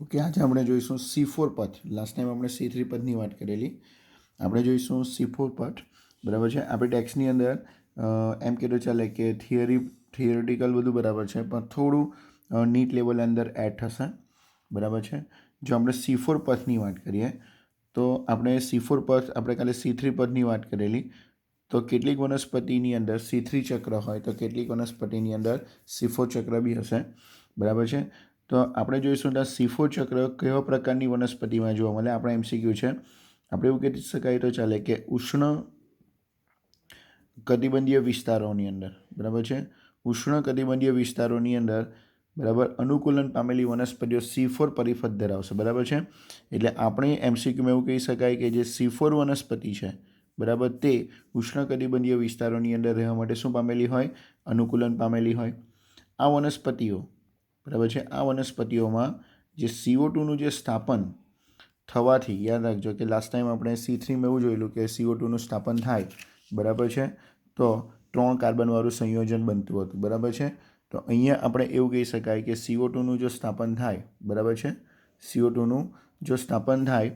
Okay, આજે આપણે જોઈશું C4 પથ. લાસ્ટ ટાઈમ આપણે C3 પથની વાત કરેલી. આપણે જોઈશું C4 પથ. બરાબર છે. આપણે ટેક્સની અંદર એમ કીધું ચાલે કે થિયરિટિકલ બધું બરાબર છે, પણ થોડું નીટ લેવલ અંદર એડ થશે. બરાબર છે. જો આપણે C4 પથની વાત કરીએ તો આપણે C4 પથ, આપણે કાલે C3 પથની વાત કરેલી. તો કેટલીક વનસ્પતિની અંદર C3 ચક્ર હોય તો કેટલીક વનસ્પતિની અંદર C4 ચક્ર બી હશે. બરાબર છે. તો આપણે જોઈશું ત્યાં C4 ચક્ર કેવા પ્રકારની વનસ્પતિમાં જોવા મળે. આપણે MCQ છે. આપણે એવું કહી શકાય તો ચાલે કે ઉષ્ણ કટિબંધીય વિસ્તારોની અંદર, બરાબર છે, ઉષ્ણ કટિબંધીય વિસ્તારોની અંદર, બરાબર, અનુકૂલન પામેલી વનસ્પતિઓ C4 પરિપથ ધરાવશે. બરાબર છે. એટલે આપણે MCQમાં એવું કહી શકાય કે જે C4 વનસ્પતિ છે, બરાબર, તે ઉષ્ણ કટિબંધીય વિસ્તારોની અંદર રહેવા માટે શું પામેલી હોય? અનુકૂલન પામેલી હોય. આ વનસ્પતિઓ, બરાબર છે, આ વનસ્પતિઓમાં જે CO2નું જે સ્થાપન થવાથી, યાદ રાખજો કે લાસ્ટ ટાઈમ આપણે C3માં એવું જોયેલું કે CO2નું સ્થાપન થાય, બરાબર છે, તો 3 કાર્બનવાળું સંયોજન બનતું હતું. બરાબર છે. તો અહીંયા આપણે એવું કહી શકાય કે CO2નું જો સ્થાપન થાય, બરાબર છે, CO2નું જો સ્થાપન થાય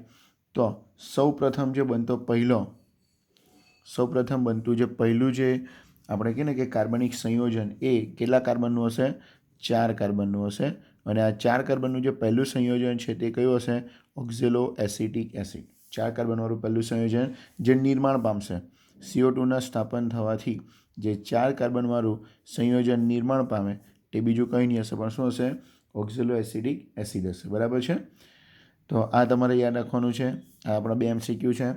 તો સૌપ્રથમ બનતું જે પહેલું જે આપણે કહીએ ને કે કાર્બનિક સંયોજન, એ કેટલા કાર્બનનું હશે? 4 કાર્બનનું હશે. અને આ 4 કાર્બનનું જે પહેલું સંયોજન છે તે કયું હશે? ઓક્ઝેલો એસિટિક એસિડ. 4 કાર્બનવાળું પહેલું સંયોજન જે નિર્માણ પામશે CO2ના સ્થાપન થવાથી, જે 4 કાર્બનવાળું સંયોજન નિર્માણ પામે તે બીજું કંઈ નહીં હશે પણ શું હશે? ઓક્ઝેલો એસિટિક એસિડ હશે. બરાબર છે. તો આ તમારે યાદ રાખવાનું છે. આ આપણા 2 MCQ છે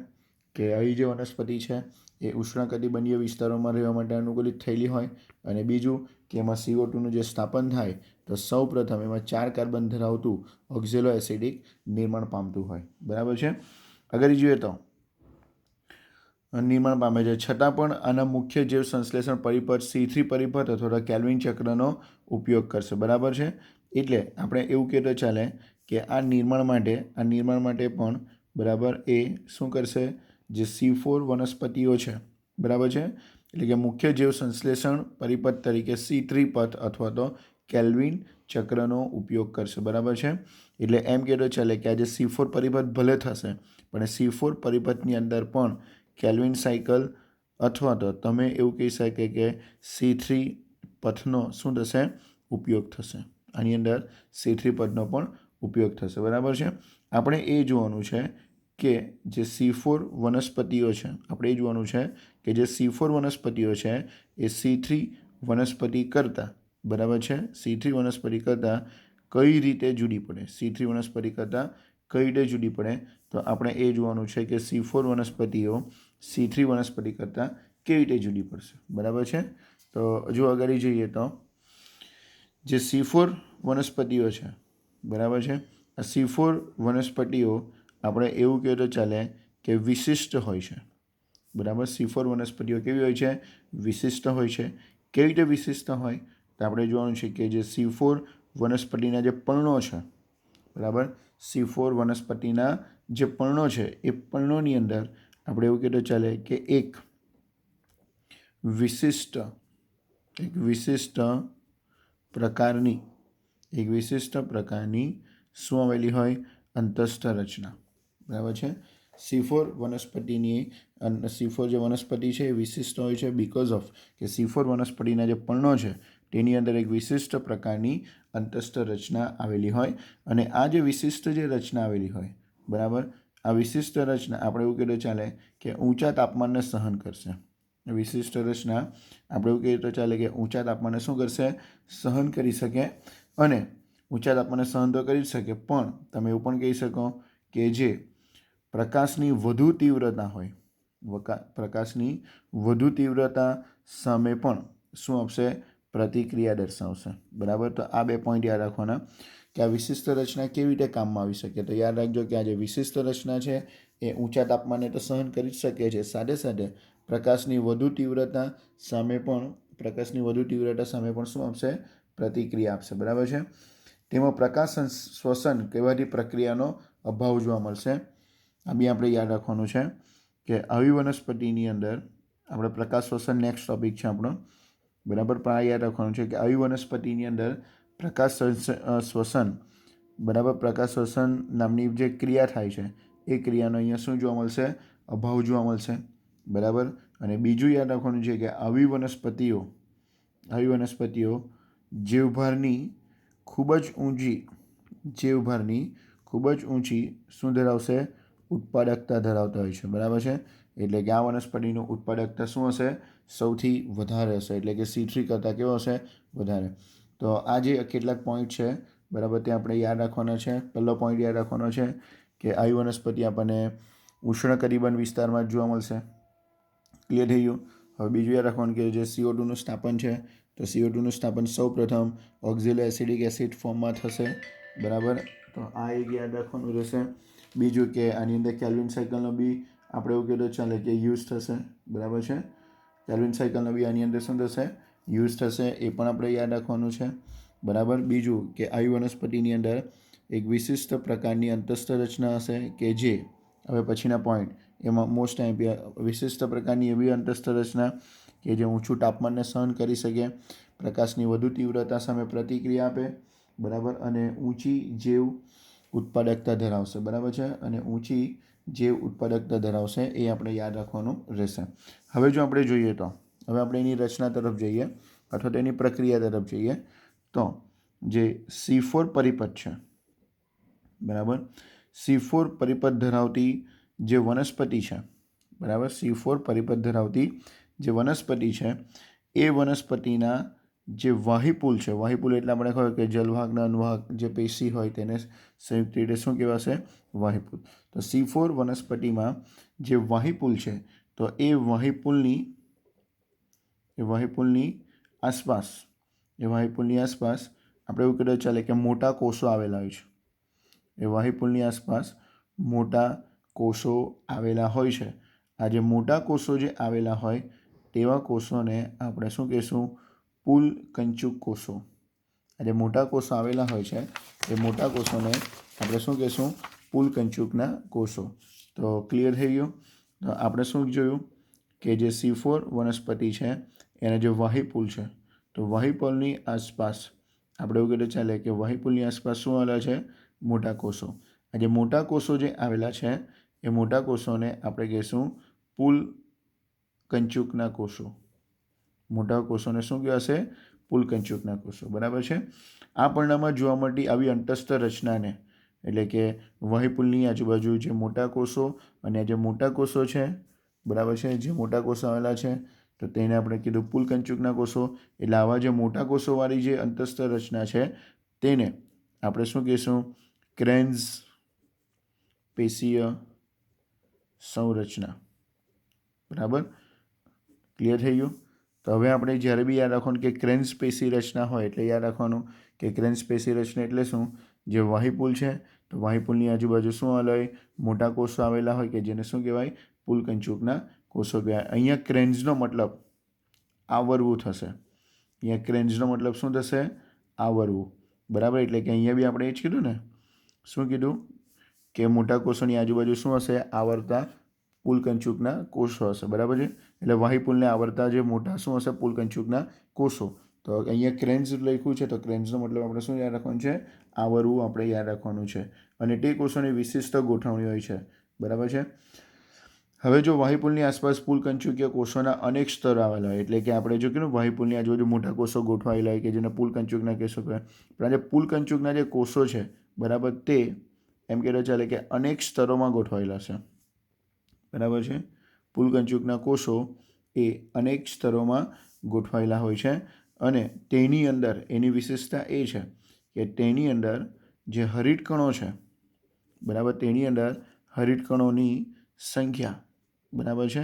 કે આવી જે વનસ્પતિ છે એ ઉષ્ણકટિબંધીય વિસ્તારોમાં રહેવા માટે અનુકૂલિત થયેલી હોય, અને બીજું કે એમાં CO2નું જે સ્થાપન થાય તો સૌ પ્રથમ એમાં 4 કાર્બન ધરાવતું ઓક્ઝેલો એસિડિક નિર્માણ પામતું હોય. બરાબર છે. આગળ જોઈએ તો નિર્માણ પામે છે, છતાં પણ આના મુખ્ય જૈવ સંશ્લેષણ પરિપથ C3 પરિપથ અથવા તો કેલ્વિન ચક્રનો ઉપયોગ કરશે. બરાબર છે. એટલે આપણે એવું કહેતો ચાલે કે આ નિર્માણ માટે પણ, બરાબર, એ શું કરશે? જે C4 વનસ્પતિઓ છે, બરાબર છે, એટલે કે મુખ્ય જૈવ સંશ્લેષણ પરિપથ તરીકે C3 પથ અથવા તો કેલ્વિન ચક્રનો ઉપયોગ કરશે. બરાબર છે. એટલે એમ કહેતો ચાલે કે આ જે C4 પરિપથ ભલે થશે, પણ C4 પરિપથની અંદર પણ કેલ્વિન સાયકલ અથવા તો તમે એવું કહી શકે કે C3 પથનો શું થશે? ઉપયોગ થશે. આની અંદર C3 પથનો પણ ઉપયોગ થશે. બરાબર છે. આપણે એ જોવાનું છે કે જે C4 વનસ્પતિઓ છે, આપણે એ જોવાનું છે કે જે C4 વનસ્પતિઓ છે એ C3 વનસ્પતિ કરતાં, બરાબર છે, C3 વનસ્પતિ કરતાં કઈ રીતે જુદી પડે? C3 વનસ્પતિ કરતાં કઈ રીતે જુદી પડે? તો આપણે એ જોવાનું છે કે C4 વનસ્પતિઓ C3 વનસ્પતિ કરતાં કેવી રીતે જુદી પડશે. બરાબર છે. તો જો આગળ જઈએ તો જે C4 વનસ્પતિઓ છે, બરાબર છે, આ C4 વનસ્પતિઓ આપણે એવું કહીએ તો ચાલે કે વિશિષ્ટ હોય છે. બરાબર. C4 વનસ્પતિઓ કેવી હોય છે? વિશિષ્ટ હોય છે. કેવી રીતે વિશિષ્ટ હોય? તો આપણે જોવાનું છે કે જે C4 વનસ્પતિના જે પર્ણો છે, બરાબર, C4 વનસ્પતિના જે પર્ણો છે એ પર્ણોની અંદર આપણે એવું કહીએ તો ચાલે કે એક વિશિષ્ટ પ્રકારની શું આવેલી હોય? અંતસ્થ રચના. બરાબર છે. C4 વનસ્પતિની C4 જે વનસ્પતિ છે એ વિશિષ્ટ હોય છે બીકોઝ ઓફ કે C4 વનસ્પતિના જે પર્ણો છે તેની અંદર એક વિશિષ્ટ પ્રકારની અંતસ્થ રચના આવેલી હોય. અને આ જે વિશિષ્ટ જે રચના આવેલી હોય, બરાબર, આ વિશિષ્ટ રચના આપણે એવું કહીએ તો ચાલે કે ઊંચા તાપમાનને સહન કરશે. વિશિષ્ટ રચના આપણે એવું કહીએ તો ચાલે કે ઊંચા તાપમાને શું કરશે? સહન કરી શકે. અને ઊંચા તાપમાને સહન તો કરી જ શકે, પણ તમે એવું પણ કહી શકો કે જે પ્રકાશની વધુ તીવ્રતા હોય, પ્રકાશની વધુ તીવ્રતા સામે પણ શું આપશે? પ્રતિક્રિયા દર્શાવશે. બરાબર. તો આ 2 પોઈન્ટ યાદ રાખવાના કે આ વિશિષ્ટ રચના કેવી રીતે કામમાં આવી શકે. તો યાદ રાખજો કે આ જે વિશિષ્ટ રચના છે એ ઊંચા તાપમાને તો સહન કરી જ શકે છે, સાથે સાથે પ્રકાશની વધુ તીવ્રતા સામે પણ શું આપશે? પ્રતિક્રિયા આપશે. બરાબર છે. તેમાં પ્રકાશ શ્વસન કહેવાતી પ્રક્રિયાનો અભાવ જોવા મળશે. આ બી આપણે યાદ રાખવાનું છે કે આવી વનસ્પતિની અંદર આપણે પ્રકાશ શ્વસન નેક્સ્ટ ટોપિક છે આપણો, બરાબર, પણ આ યાદ રાખવાનું છે કે આવી વનસ્પતિની અંદર પ્રકાશ શ્વસન બરાબર, પ્રકાશવર્ષણ નામની જે ક્રિયા થાય છે એ ક્રિયાનો અહીંયા શું જોવા મળશે? અભાવ જોવા મળશે. બરાબર. અને બીજું યાદ રાખવાનું છે કે આવી વનસ્પતિઓ જીવભારની ખૂબ જ ઊંચી શું ધરાવશે? ઉત્પાદકતા ધરાવતા હોય છે. બરાબર છે. એટલે કે આ વનસ્પતિનું ઉત્પાદકતા શું હશે? સૌથી વધારે હશે. એટલે કે C3 કરતાં કેવો હશે? વધારે. તો આ જે કેટલાક પોઈન્ટ છે, બરાબર, તે આપણે યાદ રાખવાના છે. પહેલો પોઈન્ટ યાદ રાખવાનો છે કે આવી વનસ્પતિ આપણને ઉષ્ણકટિબંધ વિસ્તારમાં જ જોવા મળશે. ક્લિયર થઈ ગયું? હવે બીજું યાદ રાખવાનું કે જે CO2 નું સ્થાપન છે, તો CO2 નું સ્થાપન સૌપ્રથમ ઓક્ઝિલો એસિડિક એસિડ ફોર્મમાં થશે. બરાબર. તો આ એક યાદ રાખવાનું રહેશે. બીજું કે આની અંદર કેલ્વિન સાયકલનો બી આપણે એવું કીધું ચાલે કે યુઝ થશે. બરાબર છે. કેલ્વિન સાયકલનો બી આની અંદર શું થશે? યુઝ થશે. એ પણ આપણે યાદ રાખવાનું છે. બરાબર. બીજું કે આવી વનસ્પતિની અંદર એક વિશિષ્ટ પ્રકારની અંતસ્થ રચના હશે કે જે હવે પછીના પોઈન્ટ એમાં મોસ્ટ વિશિષ્ટ પ્રકારની એવી અંતસ્થ રચના કે જે ઊંચું તાપમાનને સહન કરી શકે, પ્રકાશની વધુ તીવ્રતા સામે પ્રતિક્રિયા આપે. બરાબર. અને ઊંચી જૈવ ઉત્પાદકતા ધરાવશે. બરાબર છે. અને ઊંચી જૈવ ઉત્પાદકતા ધરાવશે, એ આપણે યાદ રાખવાનું રહેશે. હવે જો આપણે જોઈએ તો હવે આપણે એની રચના તરફ જઈએ અથવા તો એની પ્રક્રિયા તરફ જઈએ તો જે C4 પરિપથ છે, બરાબર, C4 પરિપથ ધરાવતી જે વનસ્પતિ છે, બરાબર, C4 પરિપથ ધરાવતી જે વનસ્પતિ છે એ વનસ્પતિના જે વાહિપુલ છે, વાહિપુલ એટલે આપણે ખબર કે જલવાહકના અનુવાહક જે પેશી હોય તેને સંયુક્ત રીતે શું કહેવાશે? વાહિપુલ. તો C4 વનસ્પતિમાં જે વાહિપુલ છે, તો એ વાહિપુલની આસપાસ આપણે એવું કહેવાય ચાલે કે મોટા કોષો આવેલા હોય છે. એ વાહિપુલની આસપાસ મોટા કોષો આવેલા હોય છે. આ જે મોટા કોષો જે આવેલા હોય તેવા કોષોને આપણે શું કહીશું? પુલકંચુક કોષો. આ જે મોટા કોષો આવેલા હોય છે એ મોટા કોષોને આપણે શું કહીશું? પુલકંચુકના કોષો. તો ક્લિયર થઈ ગયું? તો આપણે શું જોયું કે જે C4 વનસ્પતિ છે એના જે વાહિપુલ છે, તો વાહિપુલની આસપાસ આપણે એવું કહીએ ચાલે કે વાહિપુલની આસપાસ શું આવેલા છે? મોટા કોષો. આ જે મોટા કોષો જે આવેલા છે એ મોટા કોષોને આપણે કહીશું પુલકંચુકના કોષો. મોટા કોષોને શું કહેવાશે? પુલકંચુકના કોષો. બરાબર છે. આ પરિણામમાં જોવા મળતી આવી અંતસ્થ રચનાને એટલે કે વાહિપુલની આજુબાજુ જે મોટા કોષો અને જે મોટા કોષો છે, બરાબર છે, જે મોટા કોષો આવેલા છે તો તેને આપણે કીધું પુલકંચુકના કોષો. એટલે આવા જે મોટા કોષોવાળી જે અંતસ્થ રચના છે તેને આપણે શું કહીશું? ક્રેન્ઝ પેશીય સંરચના. બરાબર. ક્લિયર થઈ ગયું? તો હવે આપણે જ્યારે બી યાદ રાખવાનું કે ક્રેન્ઝ પેશી રચના હોય એટલે યાદ રાખવાનું કે ક્રેન્ઝ પેશી રચના એટલે શું? જે વાહિપુલ છે તો વાહિપુલની આજુબાજુ શું આવેલા હોય? મોટા કોષો આવેલા હોય કે જેને શું કહેવાય? પુલકંચુકના કોષો કહેવાય. અહીંયા ક્રેન્ઝનો મતલબ આવરવું થશે. અહીંયા ક્રેન્ઝનો મતલબ શું થશે? આવરવું. બરાબર. એટલે કે અહીંયા બી આપણે એ જ કીધું ને, શું કીધું કે મોટા કોષોની આજુબાજુ શું હશે? આવરતા પુલકંચુકના કોષો હશે. બરાબર છે. એટલે વાહિપુલને આવરતા જે મોટા શું હશે? પુલકંચુકના કોષો. તો અહીંયા ક્રેન્ઝ લખ્યું છે તો ક્રેન્ઝનો મતલબ આપણે શું યાદ રાખવાનું છે? આવરવું આપણે યાદ રાખવાનું છે. અને તે કોષોની વિશિષ્ટ ગોઠવણી હોય છે. બરાબર છે. હવે જો વાહિપુલની આસપાસ પુલકંચુકીય કોષોના અનેક સ્તર આવેલા હોય એટલે કે આપણે જો કીધું વાહિપુલની આજુબાજુ મોટા કોષો ગોઠવાયેલા હોય કે જેને પુલકંચુકના કોષો કહેવાય. પણ આ જે પુલકંચુકના જે કોષો છે, બરાબર, તે એમ કહેવાય ચાલે કે અનેક સ્તરોમાં ગોઠવાયેલા છે. બરાબર છે. પુલકંચુકના કોષો એ અનેક સ્તરોમાં ગોઠવાયેલા હોય છે અને તેની અંદર એની વિશેષતા એ છે કે તેની અંદર જે હરિતકણો છે, બરાબર, તેની અંદર હરિતકણોની સંખ્યા, બરાબર છે,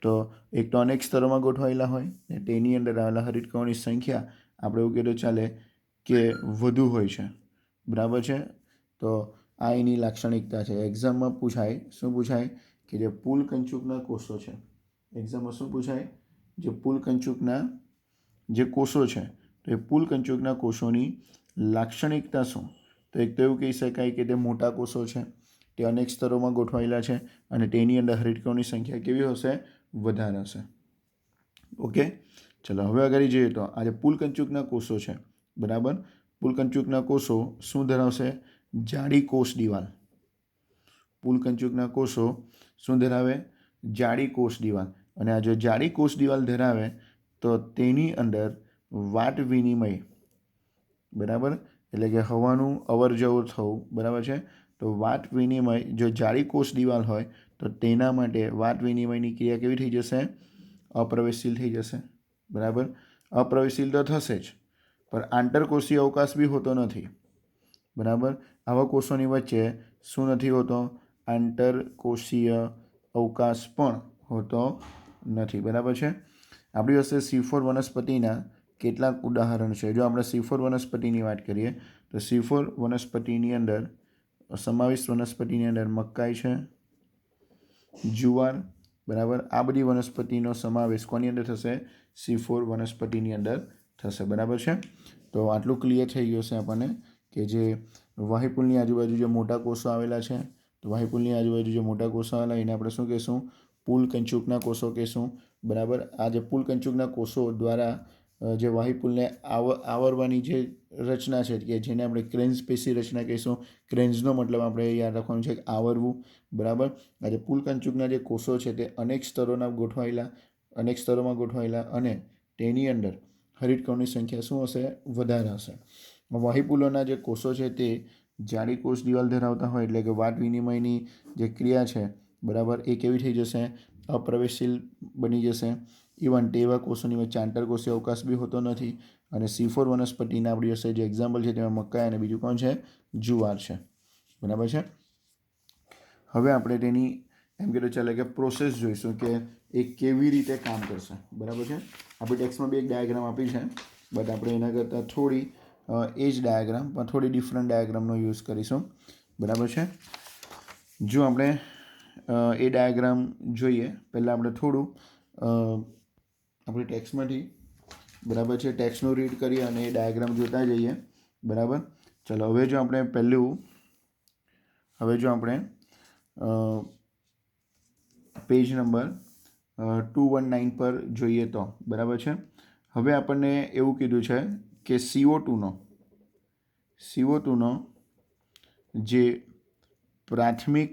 તો એક તો અનેક સ્તરોમાં ગોઠવાયેલા હોય ને તેની અંદર આવેલા હરિતકણોની સંખ્યા આપણે એવું કહીએ તો ચાલે કે વધુ હોય છે. બરાબર છે. તો આ એની લાક્ષણિકતા છે. એક્ઝામમાં પૂછાય, શું પૂછાય? કે જે પુલકંચુકના કોષો છે, એક્ઝામમાં શું પૂછાય? જે પુલકંચુકના જે કોષો છે તો એ પુલકંચુકના કોષોની લાક્ષણિકતા શું? તો એક તો એવું કહી શકાય કે તે મોટા કોષો છે, તે અનેક સ્તરોમાં ગોઠવાયેલા છે અને તેની અંદર હરિતકણોની સંખ્યા કેવી હશે? વધારે હશે. ઓકે. ચલો હવે આગળ જોઈએ તો આ જે પુલકંચુકના કોષો છે, બરાબર, પુલકંચુકના કોષો શું ધરાવશે? જાડી કોષ દિવાલ. પુલકંચુકના કોષો શું ધરાવે? જાડી કોષ દિવાલ. અને આ જો જાડી કોષ દિવાલ ધરાવે તો તેની અંદર વાટ વિનિમય, બરાબર, એટલે કે હવાનું અવર જવર થવું, બરાબર છે. તો વાટ વિનિમય જો જાડી કોષ દિવાલ હોય તો તેના માટે વાટ વિનિમયની ક્રિયા કેવી થઈ જશે? અપ્રવેશશીલ થઈ જશે, બરાબર. અપ્રવેશશીલ તો થશે જ, પણ આંતરકોષીય અવકાશ બી હોતો નથી, બરાબર. આવા કોષોની વચ્ચે શું નથી હોતો? આંતરકોષીય અવકાશ પણ હોતો નથી, બરાબર છે. આપણી પાસે C4 વનસ્પતિના કેટલાક ઉદાહરણ છે. જો આપણે C4 વનસ્પતિની વાત કરીએ તો C4 વનસ્પતિની અંદર સમાવિષ્ટ વનસ્પતિની અંદર મકાઈ છે, જુવાર, બરાબર. આ બધી વનસ્પતિનો સમાવેશ કોની અંદર થશે? C4 વનસ્પતિની અંદર થશે, બરાબર છે. તો આટલું ક્લિયર થઈ ગયું છે આપણને કે જે વાહિપુલની આજુબાજુ જે મોટા કોષો આવેલા છે, તો વાહિપુલની આજુબાજુ જે મોટા કોષો આવેલા એને આપણે શું કહીશું? પુલકંચુકના કોષો કહીશું, બરાબર. આ જે પુલકંચુકના કોષો દ્વારા જે વાહિપુલને આવરવાની જે રચના છે કે જેને આપણે ક્રેન્સ પેશી રચના કહીશું. ક્રેન્સનો મતલબ આપણે યાદ રાખવાનું છે કે આવરવું, બરાબર. આ જે પુલકંચુકના જે કોષો છે તે અનેક સ્તરોમાં ગોઠવાયેલા અને તેની અંદર હરિતકણોની સંખ્યા શું હશે? વધારે હશે. વાહિપુલોના જે કોષો છે તે જાડી કોષ દિવાલ ધરાવતા હોય એટલે કે વાટ વિનિમયની જે ક્રિયા છે, બરાબર, એ કેવી થઈ જશે? અપ્રવેશશીલ બની જશે. ઇવન તેવા કોષોની વચ્ચે આંતરકોષીય અવકાશ બી હોતો નથી. અને C4 વનસ્પતિના આપણી પાસે જે એક્ઝામ્પલ છે તેમાં મકાઈ અને બીજું કોણ છે? જુવાર છે, બરાબર છે. હવે આપણે તેની એમ કીધું ચાલે કે પ્રોસેસ જોઈશું કે એ કેવી રીતે કામ કરશે, બરાબર છે. આપણી ટેક્સ્ટમાં બી એક ડાયાગ્રામ આપી છે, બટ આપણે એના કરતાં થોડી એ જ ડાયાગ્રામ પણ થોડી ડિફરન્ટ ડાયાગ્રામનો યુઝ કરીશું, બરાબર છે. જો આપણે એ ડાયાગ્રામ જોઈએ પહેલાં આપણે થોડું આપણી ટેક્સ્ટમાંથી, બરાબર છે, ટેક્સ્ટનું રીડ કરીએ અને એ ડાયાગ્રામ જોતા જઈએ, બરાબર. ચલો હવે જો આપણે પેજ નંબર 219 પર જોઈએ તો, બરાબર છે. હવે આપણને એવું કીધું છે કે CO2 નો જે પ્રાથમિક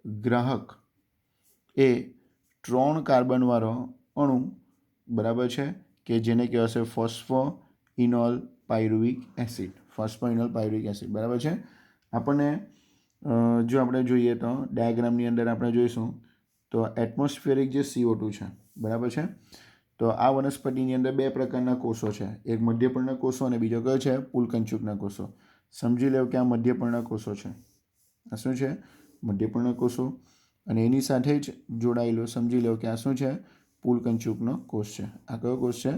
ગ્રાહક એ 3 કાર્બનવાળો અણુ, બરાબર છે, કે જેને કહેવાશે ફોસ્ફોઇનોલ પાયરુવિક એસિડ. બરાબર છે. આપણને જો આપણે જોઈએ તો ડાયાગ્રામની અંદર આપણે જોઈશું તો એટમોસ્ફિયરિક જે CO2 છે, બરાબર છે. તો આ વનસ્પતિની અંદર 2 પ્રકારના કોષો છે, એક મધ્યપર્ણ કોષો અને બીજો કયો છે? પુલકંચુકના કોષો. સમજી લો કે આ મધ્યપર્ણ કોષો છે. આ શું છે? મધ્યપર્ણ કોષો. અને એની સાથે જ જોડાયેલો સમજી લો કે આ શું છે? પુલકંચુકનો કોષ છે. આ કયો કોષ છે?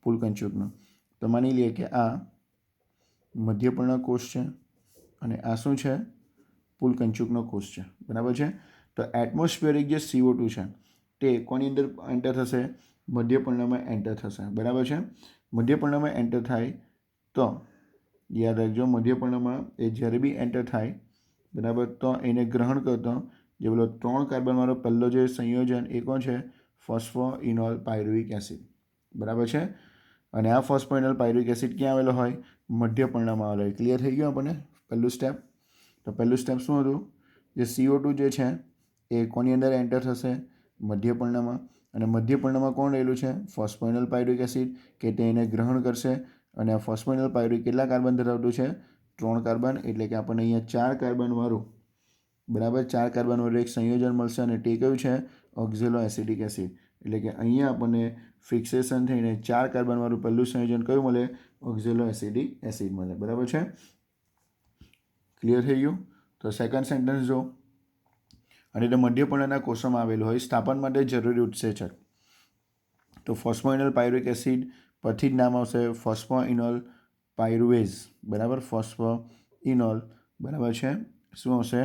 પુલકંચુકનો. તો માની લઈએ કે આ મધ્યપર્ણ કોષ છે અને આ શું છે? પુલકંચુકનો કોષ છે, બરાબર છે. તો એટમોસ્ફિયરિક જે CO2 છે તે કોની અંદર એન્ટર થશે? મધ્યપર્ણમાં એન્ટર થશે, બરાબર છે. મધ્યપર્ણમાં એન્ટર થાય તો યાદ રાખજો, મધ્યપર્ણમાં એ જ્યારે બી એન્ટર થાય, બરાબર, તો એને ગ્રહણ કરતો જે પેલો 3 કાર્બનવાળો પહેલો જે સંયોજન એ કોણ છે? ફોસ્ફોઇનોલ પાયરુવિક એસિડ, બરાબર છે. અને આ ફોસ્ફોઇનોલ પાયરુવિક એસિડ ક્યાં આવેલો હોય? મધ્યપર્ણમાં આવેલો હોય. ક્લિયર થઈ ગયું આપણને પહેલું સ્ટેપ? તો પહેલું સ્ટેપ શું હતું? જે CO2 જે છે એ કોની અંદર એન્ટર થશે? મધ્યપર્ણમાં. અને મધ્યપર્ણમાં કોણ રહેલું છે? ફોસ્ફોઇનોલ પાયરુવિક એસિડ, કે તે એને ગ્રહણ કરશે. અને આ ફોસ્ફોઇનોલ પાયરુવિક કેટલા કાર્બન ધરાવતું છે? 3 કાર્બન. એટલે કે આપણને અહીંયા 4 કાર્બનવાળું, બરાબર, 4 કાર્બનવાળું એક સંયોજન મળશે અને તે કયું છે? ઓક્ઝેલો એસિડિક એસિડ. એટલે કે અહીંયા આપણને ફિક્સેશન થઈને 4 કાર્બનવાળું પહેલું સંયોજન કયું મળે? ઓક્ઝેલો એસિડિક એસિડ મળે, બરાબર છે. ક્લિયર થઈ ગયું? તો સેકન્ડ સેન્ટેન્સ જો. અને તે મધ્યપર્ણના કોષોમાં આવેલું હોય. સ્થાપન માટે જરૂરી ઉત્સેચક. તો ફોસ્ફોઇનોલ પાયરુવિક એસિડ પરથી જ નામ આવશે ફોસ્ફોઇનોલ પાયરુવેઝ, બરાબર. ફોસ્ફોઇનોલ, બરાબર છે, શું આવશે?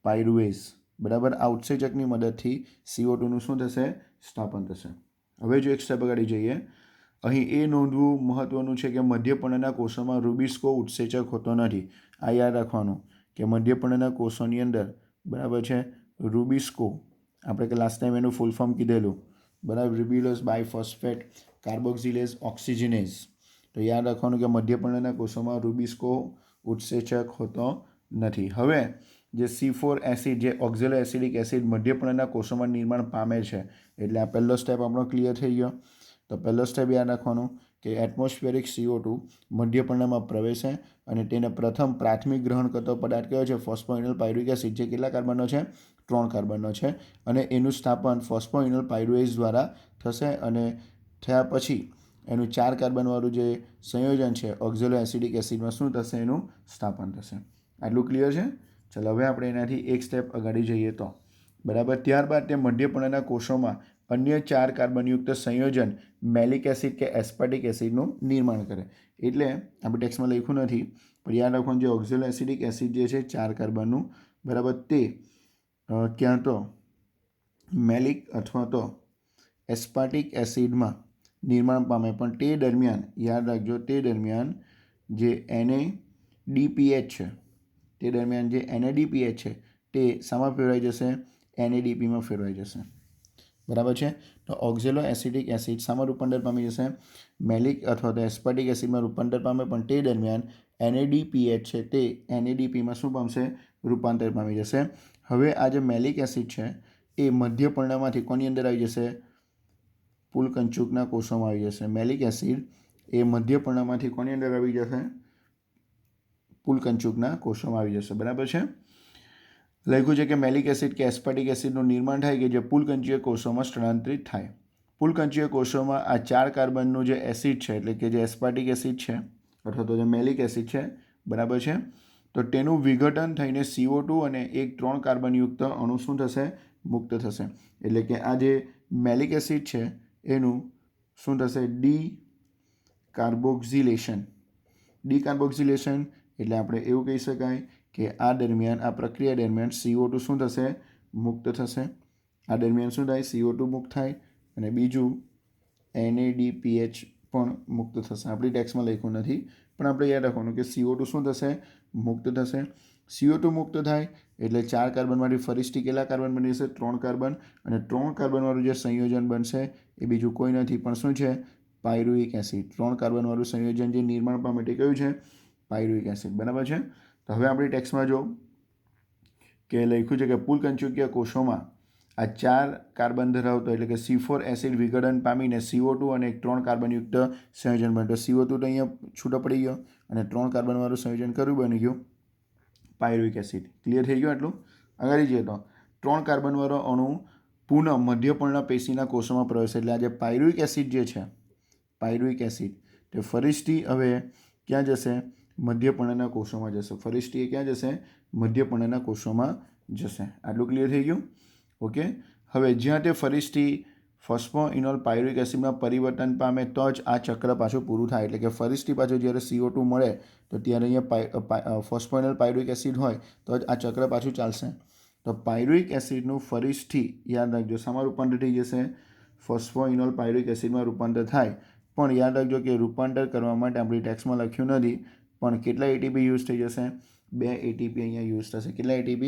પાયરુવેઝ, બરાબર. આ ઉત્સેચકની મદદથી CO2 નું શું થશે? સ્થાપન થશે. હવે જો એક સ્ટેપ આગળ જઈએ, અહીં એ નોંધવું મહત્વનું છે કે મધ્યપર્ણના કોષોમાં રૂબિસ્કો ઉત્સેચક હોતો નથી. આ યાદ રાખવાનું કે મધ્યપર્ણના કોષોની અંદર, બરાબર છે, રૂબિસ્કો, આપણે કે લાસ્ટ ટાઈમ એનું ફૂલ ફોર્મ કીધેલું, બરાબર, રિબ્યુલોસ બાયફોસ્ફેટ કાર્બોક્સિલેઝ ઓક્સિજનેઝ. તો યાદ રાખવાનું કે મધ્યપર્ણના કોષોમાં રૂબિસ્કો ઉત્સેચક હોતો નથી. હવે જે C4 એસિડ જે ઓક્ઝેલો એસિડિક એસિડ મધ્યપર્ણના કોષોમાં નિર્માણ પામે છે, એટલે આ પહેલો સ્ટેપ આપણો ક્લિયર થઈ ગયો. તો પહેલો સ્ટેપ યાદ રાખવાનું કે એટમોસ્ફિયરિક CO2 મધ્યપર્ણમાં પ્રવેશે અને તેને પ્રથમ પ્રાથમિક ગ્રહણ કરતો પદાર્થ કયો છે? ફોસ્ફોઇનોલ પાયરુવેટ એસિડ, જે કેટલા કાર્બનનો છે? 3 કાર્બનનો છે. અને એનું સ્થાપન ફોસ્ફોઇનોલ પાયરુવેટ દ્વારા થશે અને થયા પછી એનું 4 કાર્બનવાળું જે સંયોજન છે ઓક્ઝેલો એસિડિક એસિડમાં શું થશે? એનું સ્થાપન થશે. આટલું ક્લિયર છે? ચાલો હવે આપણે એનાથી એક સ્ટેપ આગળ જઈએ તો બરાબર. ત્યારબાદ તે મધ્યપર્ણના કોષોમાં અન્ય 4 કાર્બનયુક્ત સંયોજન મેલિક એસિડ કે એસ્પાર્ટિક એસિડનું નિર્માણ કરે. એટલે આપણે ટેક્સ્ટમાં લખ્યું નથી, પણ યાદ રાખવાનું જે ઓક્ઝેલો એસિડિક એસિડ જે છે 4 કાર્બનનું બરાબર, તે ક્યાં તો મેલિક અથવા તો એસ્પાર્ટિક એસિડમાં નિર્માણ પામે, પણ તે દરમિયાન યાદ રાખજો, તે દરમિયાન જે NADPH છે, તે દરમિયાન જે NADPH છે તે શામાં ફેરવાઈ જશે? NADPમાં ફેરવાઈ જશે. બરાબર છે. તો ઓક્ઝેલો એસિડિક એસિડ શામાં રૂપાંતર પામી જશે? મેલિક અથવા તો એસ્પાર્ટિક એસિડમાં રૂપાંતર પામે, પણ તે દરમિયાન NADPH છે તે NADPમાં શું પામશે? રૂપાંતર પામી જશે. હવે આ જે મેલિક એસિડ છે એ મધ્યપર્ણમાંથી કોની અંદર આવી જશે? પુલકંચુકના કોષોમાં આવી જશે. મેલિક એસિડ એ મધ્યપર્ણમાંથી કોની અંદર આવી જશે? પુલકંચુકના કોષોમાં આવી જશે. બરાબર છે. લખ્યું છે કે મેલિક એસિડ કે એસ્પાર્ટિક એસિડનું નિર્માણ થાય કે જે પુલકંચીય કોષોમાં સ્થળાંતરિત થાય. પુલકંચીય કોષોમાં આ 4 કાર્બનનું જે એસિડ છે, એટલે કે જે એસ્પાર્ટિક એસિડ છે અથવા તો જે મેલિક એસિડ છે, બરાબર છે, તો તેનું વિઘટન થઈને CO2 અને એક 3 કાર્બનયુક્ત અણુ શું થશે? મુક્ત થશે. એટલે કે આ જે મેલિક એસિડ છે એનું શું થશે? ડીકાર્બોક્સિલેશન. ડીકાર્બોક્સિલેશન એટલે આપણે એવું કહી શકાય કે આ દરમિયાન, આ પ્રક્રિયા દરમિયાન CO2 શું થશે? મુક્ત થશે. આ દરમિયાન શું થાય? CO2 મુક્ત થાય અને બીજું NADPH પણ મુક્ત થશે. આપણી ટેક્સ્ટમાં લખ્યું નથી, પણ આપણે યાદ રાખવાનું કે CO2 શું થશે? મુક્ત થશે. CO2 મુક્ત થાય એટલે 4 કાર્બનમાંથી ફરીથી કેટલા કાર્બન બની જશે? 3 કાર્બન. અને 3 કાર્બનવાળું જે સંયોજન બનશે એ બીજું કોઈ નથી પણ શું છે? Pyruvic acid. 3 કાર્બનવાળું સંયોજન જે નિર્માણ પામે તે કયું છે? Pyruvic acid. બરાબર છે. તો હવે આપણી ટેક્સ્ટમાં જો કે લખ્યું છે કે પુલકંચુકીય કોષોમાં આ 4 કાર્બન ધરાવતો એટલે કે C4 એસિડ વિઘટન પામીને CO2 અને 3 કાર્બનયુક્ત સંયોજન બને. તો CO2 તો અહીંયા છૂટો પડી ગયો અને 3 કાર્બનવાળું સંયોજન કયું બની ગયું? Pyruvic acid. ક્લિયર થઈ ગયું આટલું? આગળ જઈએ તો 3 કાર્બનવાળો અણુ પુનઃ મધ્યપર્ણ પેશીના કોષોમાં પ્રવેશે. એટલે આ જે પાયરુવિક એસિડ જે છે, પાયરુવિક એસિડ તે ફરીથી હવે ક્યાં જશે? મધ્યપર્ણના કોષોમાં જશે. ફરીથી એ ક્યાં જશે? મધ્યપર્ણના કોષોમાં જશે. આટલું ક્લિયર થઈ ગયું? ઓકે. હવે જ્યાં તે ફરીથી ફોસ્ફોઇનોલ પાયરુવિક એસિડમાં પરિવર્તન પામે તો જ આ ચક્ર પાછું પૂરું થાય. એટલે કે ફરીથી પાછું જ્યારે CO2 મળે તો ત્યારે અહીંયા ફોસ્ફોઇનોલ પાયરુવિક એસિડ હોય તો જ આ ચક્ર પાછું ચાલશે. તો પાયરુવિક એસિડનું ફરીથી યાદ રાખજો શામાં રૂપાંતર થઈ જશે? ફોસ્ફોઇનોલ પાયરુવિક એસિડમાં રૂપાંતર થાય. પણ યાદ રાખજો કે રૂપાંતર કરવા માટે આપણી ટેક્સ્ટમાં લખ્યું નથી, પણ કેટલા ATP યુઝ થઈ જશે? 2 ATP અહીંયા યુઝ થશે. કેટલા ATP?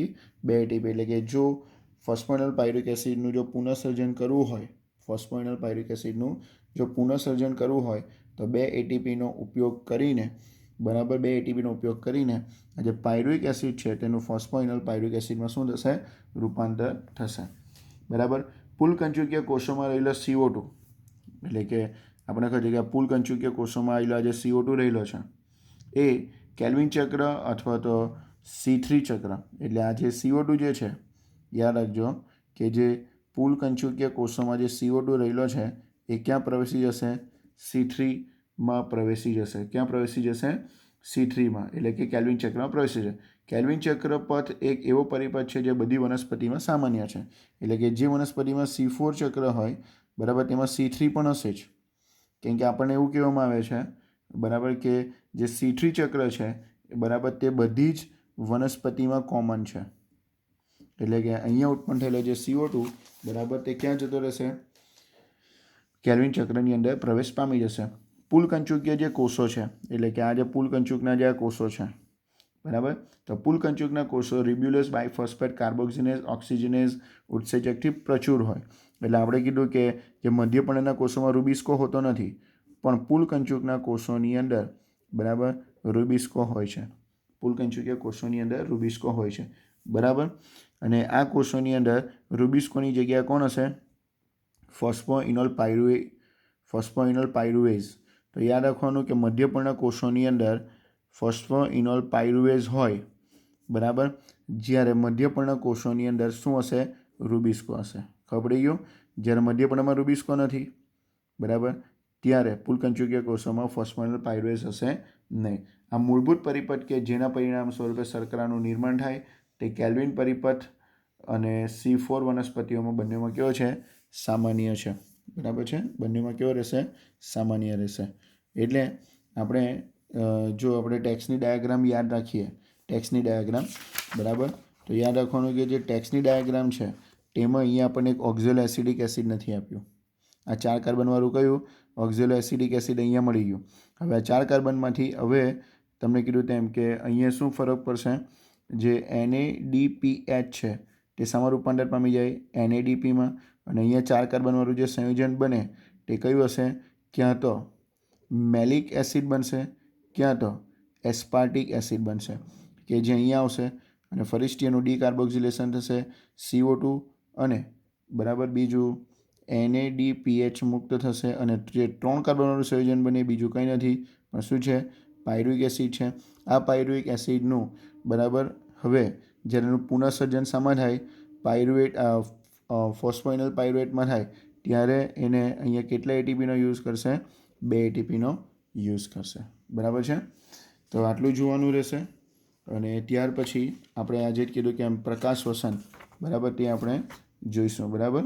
2 ATP. એટલે કે જો ફોસ્ફોઇનોલ પાયરુવિક એસિડનું જો પુનઃસર્જન કરવું હોય, ફોસ્ફોઇનોલ પાયરુવિક એસિડનું જો પુનઃસર્જન કરવું હોય તો 2 ATPનો ઉપયોગ કરીને, બરાબર, 2 ATPનો ઉપયોગ કરીને આ જે પાયરુવિક એસિડ છે તેનું ફોસ્ફોઇનોલ પાયરુવિક એસિડમાં શું થશે? રૂપાંતર થશે. બરાબર. પુલકંચુકીય કોષોમાં રહેલો CO2 એટલે કે આપણે કહે છે કે પુલકંચુકીય કોષોમાં આવેલો જે CO2 રહેલો છે એ કેલ્વિન ચક્ર અથવા તો C3 ચક્ર, એટલે આ જે CO2 જે છે, યાદ રાખજો કે જે પુલકંચુકીય કોષોમાં જે CO2 રહેલો છે એ ક્યાં પ્રવેશી જશે? C3માં પ્રવેશી જશે. ક્યાં પ્રવેશી જશે? C3માં. એટલે કે કેલ્વિન ચક્રમાં પ્રવેશી જશે. કેલ્વિન ચક્ર પથ એક એવો પરિપથ છે જે બધી વનસ્પતિમાં સામાન્ય છે. એટલે કે જે વનસ્પતિમાં C4 ચક્ર હોય, બરાબર, તેમાં C3 પણ હશે જ. કેમ કે આપણને એવું કહેવામાં આવે છે, બરાબર, કે જે C3 ચક્ર છે, બરાબર, તે બધી જ વનસ્પતિમાં કોમન છે. એટલે કે અહીંયા ઉત્પન્ન થયેલો જે CO2, બરાબર, તે ક્યાં જતો રહેશે? કેલ્વિન ચક્રની અંદર પ્રવેશ પામી જશે. પુલકંચુકીય જે કોષો છે, એટલે કે આ જે પુલકંચુકના જે કોષો છે, બરાબર, તો પુલકંચુકના કોષો રિબ્યુલસ બાયફોસ્ફેટ કાર્બોક્સિનેઝ ઓક્સિજનેઝ ઉત્સેચકથી પ્રચુર હોય. એટલે આપણે કીધું કે જે મધ્યપર્ણના કોષોમાં રૂબિસ્કો હોતો નથી, પણ પુલકંચુકના કોષોની અંદર, બરાબર, રૂબિસ્કો હોય છે. પુલકંચુકીય કોષોની અંદર રૂબિસ્કો હોય છે, બરાબર. અને આ કોષોની અંદર રૂબિસ્કોની જગ્યાએ કોણ હશે? ફોસ્ફોઇનોલ પાયરુવેઝ. તો યાદ રાખવાનું કે મધ્યપર્ણ કોષોની અંદર ફોસ્ફોઇનોલ પાયરુવેઝ હોય, બરાબર. જ્યારે મધ્યપર્ણ કોષોની અંદર શું હશે? રૂબિસ્કો હશે. ખબર પડી ગયું? જ્યારે મધ્યપર્ણમાં રૂબિસ્કો નથી, બરાબર, ત્યારે પુલકંચુકીય કોષોમાં ફોસ્ફોઇનોલ પાયરુવેઝ હશે નહીં. આ મૂળભૂત પરિપથ કે જેના પરિણામ સ્વરૂપે શર્કરાનું નિર્માણ થાય તે કેલ્વિન પરિપથ અને C4 વનસ્પતિઓમાં બંનેમાં કેવો છે? સામાન્ય છે, બરાબર છે. બંનેમાં કેવો રહેશે? સામાન્ય રહેશે. એટલે આપણે જો આપણે ટેક્સની ડાયાગ્રામ યાદ રાખીએ, ટેક્સની ડાયાગ્રામ, બરાબર, તો યાદ રાખવાનું કે જે ટેક્સની ડાયાગ્રામ છે તેમાં અહીંયા આપણને એક ઓક્ઝેલો એસિડિક એસિડ નથી આપ્યું. આ 4 કાર્બનવાળું કયું? ઓક્ઝેલો એસિડિક એસિડ અહીંયા મળી ગયું. હવે આ 4 કાર્બનમાંથી હવે તમને કીધું તેમ કે અહીંયા શું ફરક પડશે? જે NADPH છે તે શામાં રૂપાંતર પામી જાય? NADPમાં. અને અહીંયા 4 કાર્બનવાળું જે સંયોજન બને તે કયું હશે? ક્યાં તો મેલિક એસિડ બનશે, ક્યાં તો એસ્પાર્ટિક એસિડ બનશે, કે જે અહીંયા આવશે અને ફરીથી એનું ડીકાર્બોક્સિલેશન થશે, CO2 અને બરાબર બીજું NADPH મુક્ત થશે અને જે 3 કાર્બનવાળું સંયોજન બને બીજું કંઈ નથી પણ શું છે? પાયરુવિક એસિડ છે. આ પાયરુવિક એસિડનું બરાબર હવે જ્યારે એનું પુનઃસર્જન શામાં થાય? ફોસ્ફોઇનોલ પાયરુવેટમાં થાય ત્યારે એને અહીંયા કેટલા ATPનો યુઝ કરશે? 2 ATPનો યુઝ કરશે, બરાબર છે. તો આટલું જોવાનું રહેશે. અને ત્યાર પછી આપણે આજે જ કીધું કે એમ પ્રકાશ શ્વસન, બરાબર, તે આપણે જોઈશું, બરાબર.